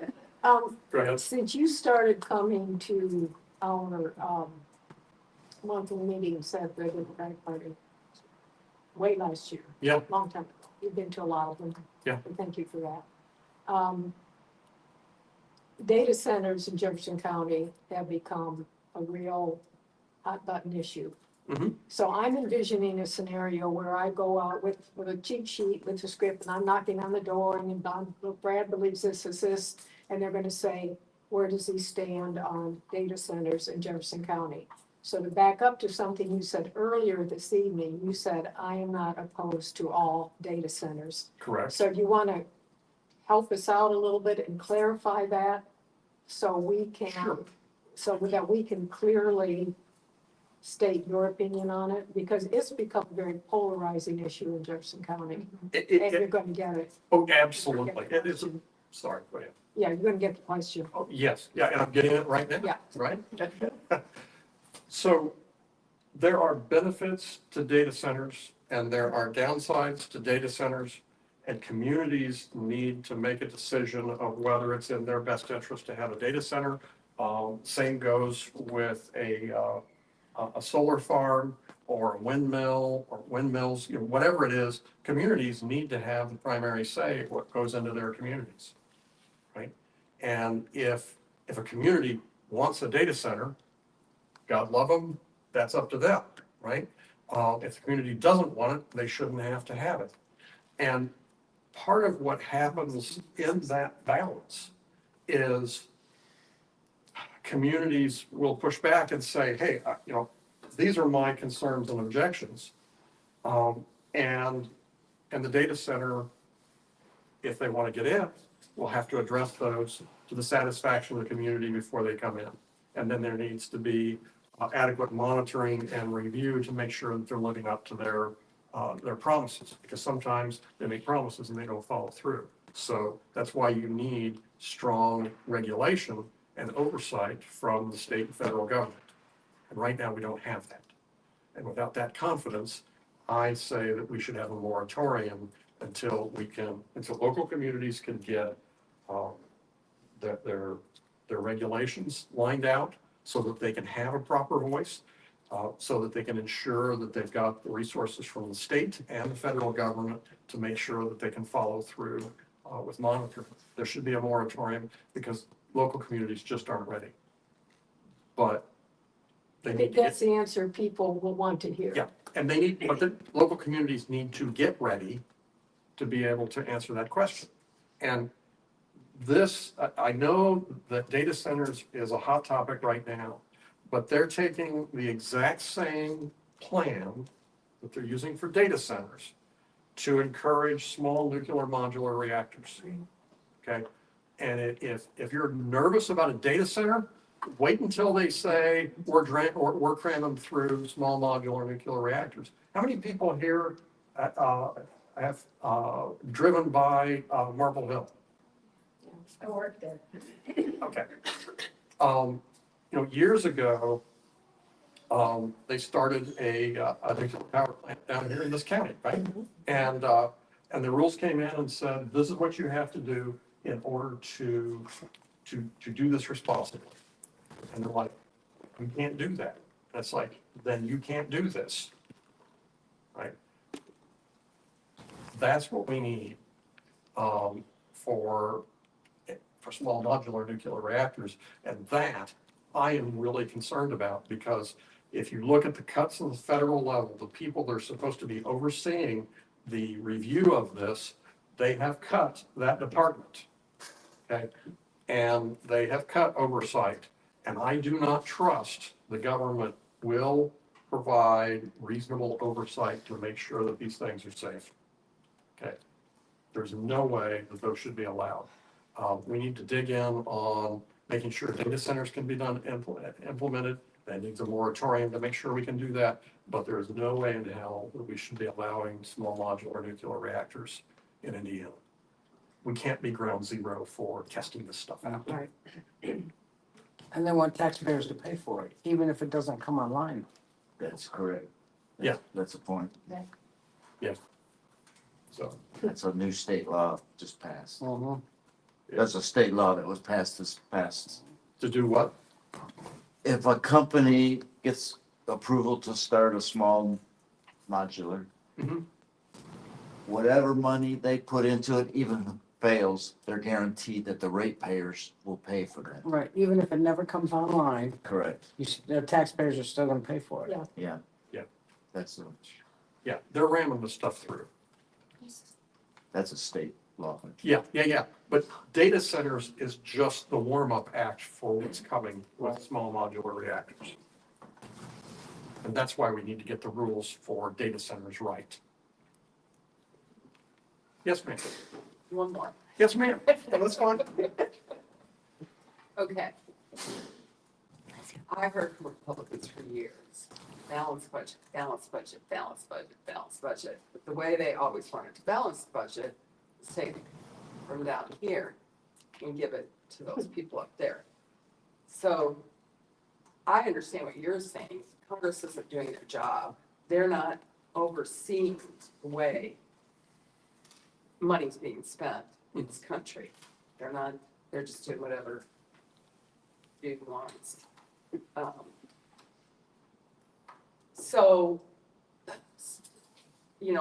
go ahead? Since you started coming to our monthly meetings at the Democratic Party way last year. Yeah. Long time ago. You've been to a lot of them. Yeah. And thank you for that. data centers in Jefferson County have become a real hot button issue. Mhm. So I'm envisioning a scenario where I go out with a cheat sheet with a script and I'm knocking on the door and Brad believes this is this. And they're gonna say, where does he stand on data centers in Jefferson County? So to back up to something you said earlier this evening, you said, I am not opposed to all data centers. Correct. So do you wanna help us out a little bit and clarify that? So we can, Sure. so that we can clearly state your opinion on it, because it's become a very polarizing issue in Jefferson County, It, and it, you're it, gonna get it. oh, absolutely. It is, sorry, go ahead. Yeah, you're gonna get the question. Oh, yes, yeah, and I'm getting it right now. Yeah. Right? So there are benefits to data centers and there are downsides to data centers. And communities need to make a decision of whether it's in their best interest to have a data center. Same goes with a solar farm or a windmill or windmills, you know, whatever it is. Communities need to have the primary say what goes into their communities, right? And if a community wants a data center, God love them, that's up to them, right? If the community doesn't want it, they shouldn't have to have it. And part of what happens in that balance is communities will push back and say, hey, you know, these are my concerns and objections. And the data center, if they want to get in, will have to address those to the satisfaction of the community before they come in. And then there needs to be adequate monitoring and review to make sure that they're living up to their promises, because sometimes they make promises and they don't follow through. So that's why you need strong regulation and oversight from the state and federal government. And right now we don't have that. And without that confidence, I say that we should have a moratorium until local communities can get their regulations lined out so that they can have a proper voice, so that they can ensure that they've got the resources from the state and the federal government to make sure that they can follow through with monitoring. There should be a moratorium because local communities just aren't ready. But they need to That's the answer people will want to hear. Yeah, and but the local communities need to get ready to be able to answer that question. And this, I know that data centers is a hot topic right now, but they're taking the exact same plan that they're using for data centers to encourage small nuclear modular reactors. Okay, and if you're nervous about a data center, wait until they say we're cramming through small modular nuclear reactors. How many people here have driven by Marble Hill? I worked there. Okay. You know, years ago, they started a nuclear power plant down here in this county, right? And the rules came in and said, this is what you have to do in order to do this responsibly. And they're like, you can't do that. And it's like, then you can't do this, right? That's what we need for small modular nuclear reactors. And that I am really concerned about, because if you look at the cuts on the federal level, the people that are supposed to be overseeing the review of this, they have cut that department, okay? And they have cut oversight. And I do not trust the government will provide reasonable oversight to make sure that these things are safe. Okay, there's no way that those should be allowed. We need to dig in on making sure data centers can be implemented. That needs a moratorium to make sure we can do that. But there is no way in hell that we should be allowing small modular nuclear reactors in Indiana. We can't be ground zero for testing this stuff out. Right. And they want taxpayers to pay for it, even if it doesn't come online. That's correct. Yeah. That's the point. So, That's a new state law just passed. Mm-hmm. That's a state law that was passed this past. to do what? If a company gets approval to start a small modular, Mhm. whatever money they put into it, even fails, they're guaranteed that the ratepayers will pay for that. Right, even if it never comes online, Correct. the taxpayers are still gonna pay for it. Yeah. Yeah. Yeah. That's a, Yeah, they're ramming the stuff through. that's a state law. Yeah. But data centers is just the warm-up act for what's coming with small modular reactors. And that's why we need to get the rules for data centers right. Yes, ma'am. One more. Yes, ma'am. That's fine. Okay. I heard from Republicans for years, balanced budget, balanced budget, balanced budget, balanced budget. But the way they always wanted to balance the budget is take from down here and give it to those people up there. So I understand what you're saying. Congress isn't doing their job. They're not overseeing the way money's being spent in this country. They're just doing whatever dude wants. So,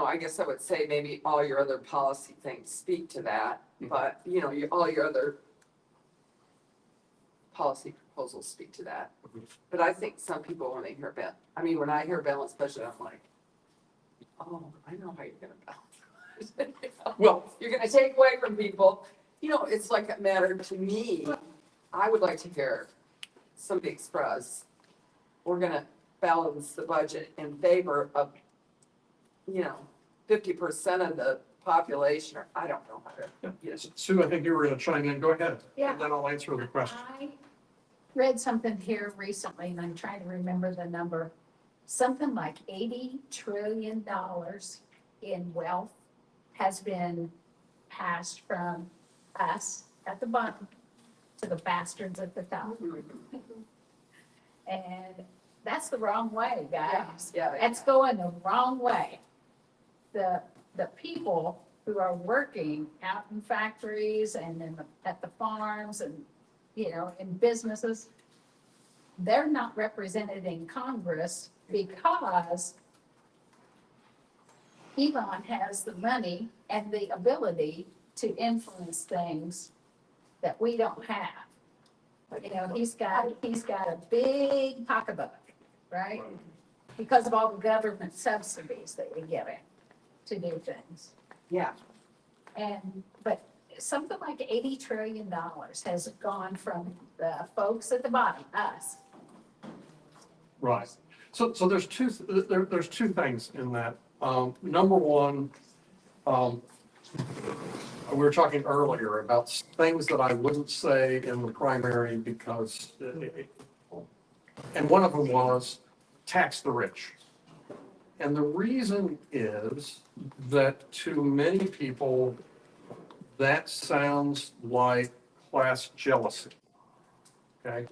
I guess I would say maybe all your other policy things speak to that, but, all your other policy proposals speak to that. But I think some people, when they hear when I hear balanced budget, I'm like, oh, I know how you're gonna balance it. Well, You're gonna take away from people. It's like a matter to me. I would like to hear somebody express, we're gonna balance the budget in favor of, 50% of the population, or I don't know how to. yes, Sue, I think you were going to chime in. Go ahead. Yeah. And then I'll answer the question. I read something here recently, and I'm trying to remember the number. Something like $80 trillion in wealth has been passed from us at the bottom to the bastards at the top. And that's the wrong way, guys. Yeah. It's going the wrong way. The people who are working out in factories and at the farms and, in businesses, they're not represented in Congress because Elon has the money and the ability to influence things that we don't have. He's got a big pocketbook, right? Because of all the government subsidies that we give him to do things. Yeah. But something like $80 trillion has gone from the folks at the bottom, us. Right. So there's two things in that. Number one, we were talking earlier about things that I wouldn't say in the primary because, and one of them was tax the rich. And the reason is that to many people, that sounds like class jealousy. Okay?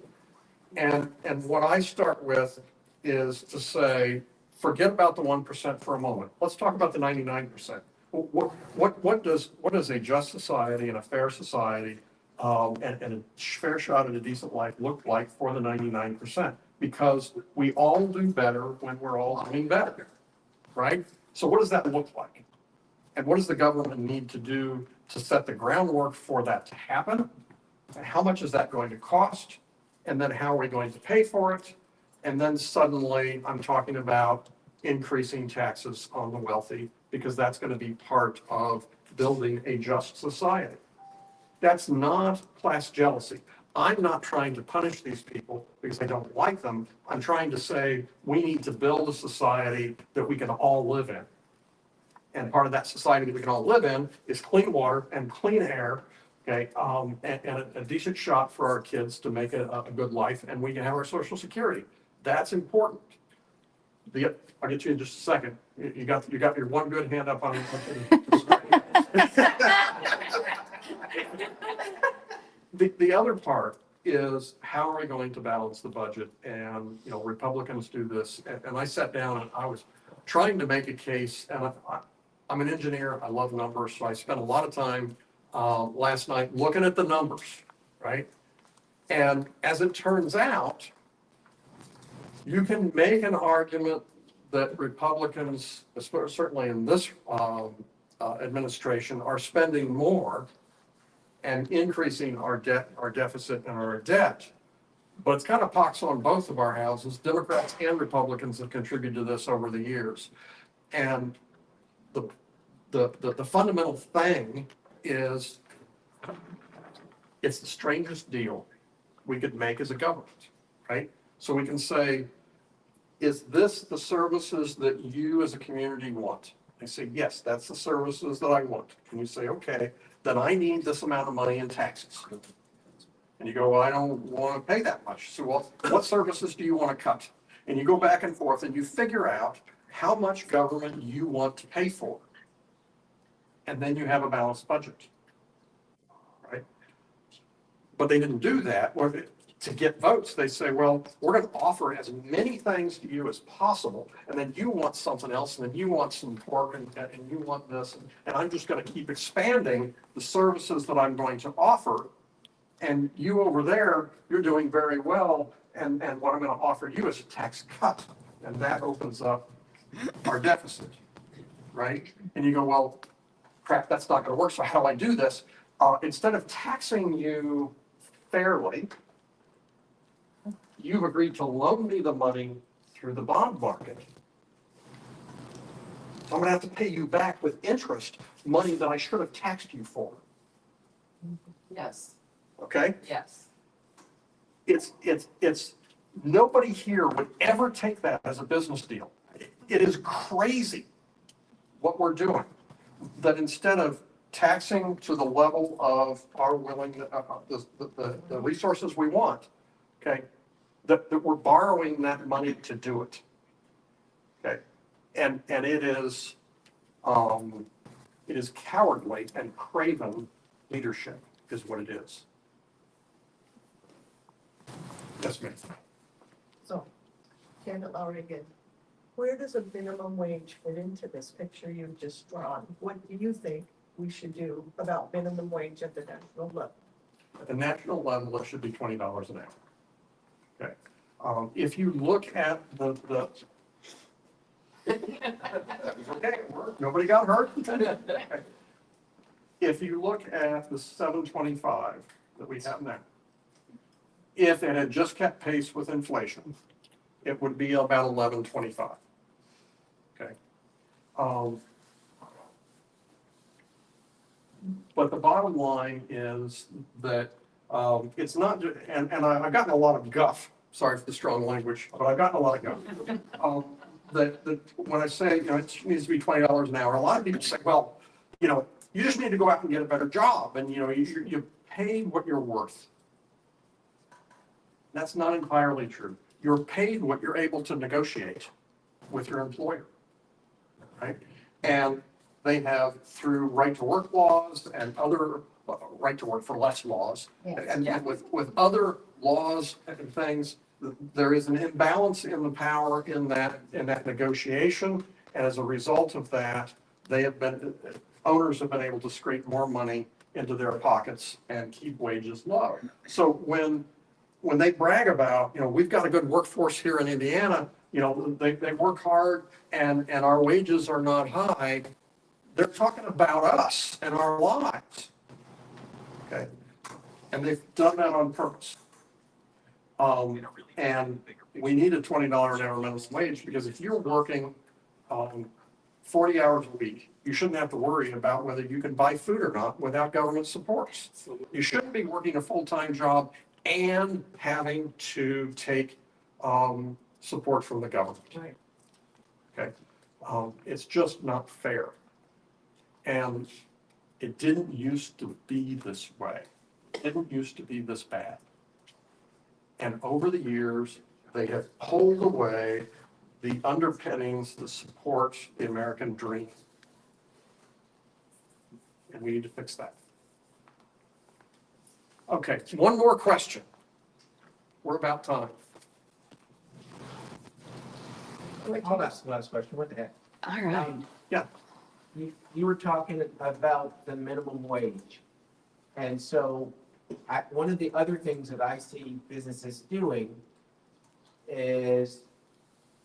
And what I start with is to say, forget about the 1% for a moment. Let's talk about the 99%. What does a just society and a fair society and a fair shot at a decent life look like for the 99%? Because we all do better when we're all doing better, right? So what does that look like? And what does the government need to do to set the groundwork for that to happen? And how much is that going to cost? And then how are we going to pay for it? And then suddenly I'm talking about increasing taxes on the wealthy because that's going to be part of building a just society. That's not class jealousy. I'm not trying to punish these people because I don't like them. I'm trying to say we need to build a society that we can all live in. And part of that society that we can all live in is clean water and clean air, okay, and a decent shot for our kids to make a good life, and we can have our Social Security. That's important. I'll get you in just a second. You got your one good hand up on the other part is how are we going to balance the budget? And, Republicans do this. And I sat down and I was trying to make a case, and I'm an engineer. I love numbers. So I spent a lot of time last night looking at the numbers, right? And as it turns out, you can make an argument that Republicans, certainly in this administration, are spending more and increasing our debt, our deficit and our debt. But it's kind of pox on both of our houses. Democrats and Republicans have contributed to this over the years. And the fundamental thing is it's the strangest deal we could make as a government, right? So we can say, is this the services that you as a community want? They say, yes, that's the services that I want. And you say, okay, then I need this amount of money in taxes. And you go, well, I don't want to pay that much. So, well, what services do you want to cut? And you go back and forth and you figure out how much government you want to pay for. And then you have a balanced budget, right? But they didn't do that. Or to get votes, they say, well, we're going to offer as many things to you as possible. And then you want something else, and then you want some pork, and you want this. And I'm just going to keep expanding the services that I'm going to offer. And you over there, you're doing very well, and what I'm going to offer you is a tax cut, and that opens up our deficit, right? And you go, well, crap, that's not going to work, so how do I do this? Instead of taxing you fairly, you've agreed to loan me the money through the bond market. So I'm going to have to pay you back with interest money that I should have taxed you for, Yes, okay? yes. It's nobody here would ever take that as a business deal. It is crazy what we're doing, that instead of taxing to the level of our the resources we want, okay, that we're borrowing that money to do it. Okay, and it is cowardly and craven leadership is what it is. Yes, ma'am. So, Janet Lowry again. Where does a minimum wage fit into this picture you've just drawn? What do you think we should do about minimum wage at the national level? At the national level, it should be $20 an hour. Okay. If you look at the okay, nobody got hurt. If you look at the 725 that we have now, if it had just kept pace with inflation, it would be about 1125. Okay. But the bottom line is that it's not, and I've gotten a lot of guff, sorry for the strong language, but I've gotten a lot of guff. That when I say, you know, it needs to be $20 an hour, a lot of people say, well, you know, you just need to go out and get a better job, and, you know, you paid what you're worth. That's not entirely true. You're paid what you're able to negotiate with your employer, right? And they have, through right to work laws and other right to work for less laws, and with other laws and things, there is an imbalance in the power in that negotiation. And as a result of that, owners have been able to scrape more money into their pockets and keep wages low. So when they brag about, you know, we've got a good workforce here in Indiana, you know, they work hard and our wages are not high, they're talking about us and our lives. Okay. And they've done that on purpose. And we need a $20 an hour minimum wage, because if you're working 40 hours a week, you shouldn't have to worry about whether you can buy food or not without government supports. You shouldn't be working a full-time job and having to take support from the government. Right. Okay, it's just not fair. And it didn't used to be this way. It didn't used to be this bad. And over the years, they have pulled away the underpinnings that support the American dream. And we need to fix that. Okay, one more question. We're about time. I'll ask the last question. What the heck? All right. Yeah. You were talking about the minimum wage. And so one of the other things that I see businesses doing is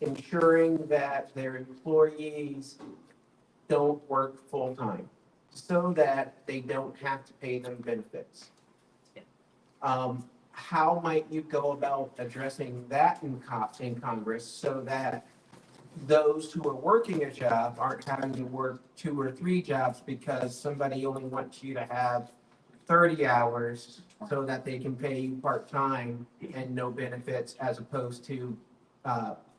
ensuring that their employees don't work full-time. so that they don't have to pay them benefits. How might you go about addressing that in Congress so that those who are working a job aren't having to work 2 or 3 jobs because somebody only wants you to have 30 hours so that they can pay you part-time and no benefits, as opposed to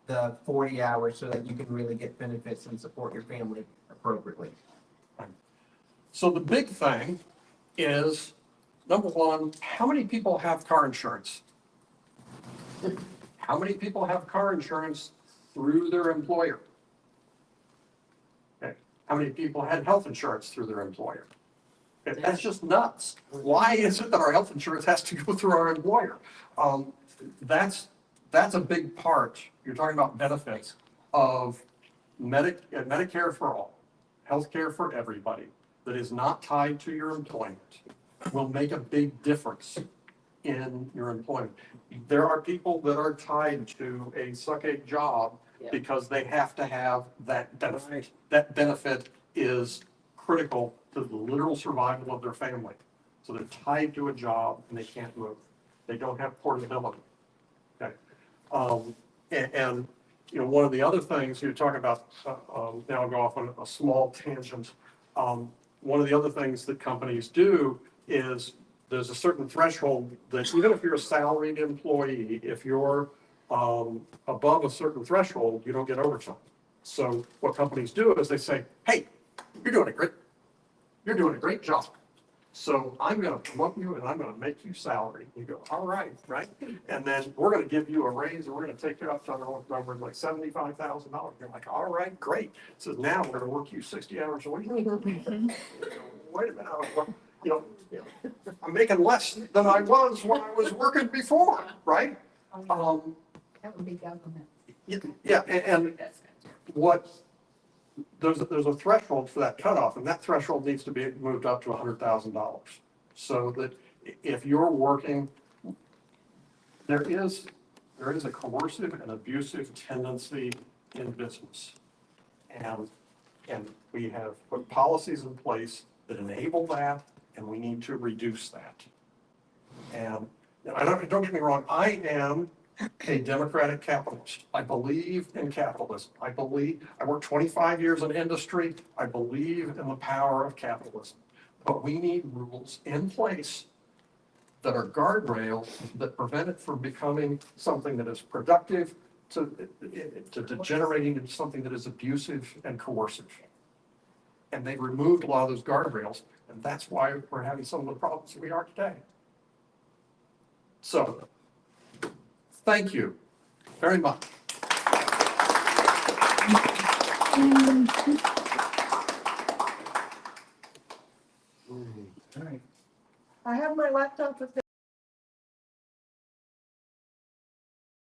the 40 hours so that you can really get benefits and support your family appropriately? So the big thing is, number one, how many people have car insurance? How many people have car insurance through their employer? Okay. How many people had health insurance through their employer? Okay, that's just nuts. Why is it that our health insurance has to go through our employer? That's a big part, you're talking about benefits, of Medicare for all, healthcare for everybody, that is not tied to your employment, will make a big difference in your employment. There are people that are tied to a suck-egg job because they have to have that benefit. That benefit is critical to the literal survival of their family. So they're tied to a job and they can't move. They don't have portability. Okay. And you know, one of the other things you talk about, now I'll go off on a small tangent. One of the other things that companies do is there's a certain threshold that even if you're a salaried employee, if you're above a certain threshold, you don't get overtime. So what companies do is they say, hey, you're doing a great job. So I'm going to promote you and I'm going to make you salary. You go, all right, right? And then we're going to give you a raise and we're going to take you up to number like $75,000. You're like, all right, great. So now we're going to work you 60 hours a week. Wait a minute, you know, I'm making less than I was when I was working before, right? That would be government. Yeah, and what, there's a threshold for that cutoff, and that threshold needs to be moved up to $100,000. So that if you're working, there is a coercive and abusive tendency in business. And we have put policies in place that enable that, and we need to reduce that. And don't get me wrong, I am a democratic capitalist. I believe in capitalism. I worked 25 years in industry. I believe in the power of capitalism. But we need rules in place that are guardrails that prevent it from becoming something that is productive to degenerating into something that is abusive and coercive. And they removed a lot of those guardrails, and that's why we're having some of the problems that we are today. So, thank you very much. I have my laptop with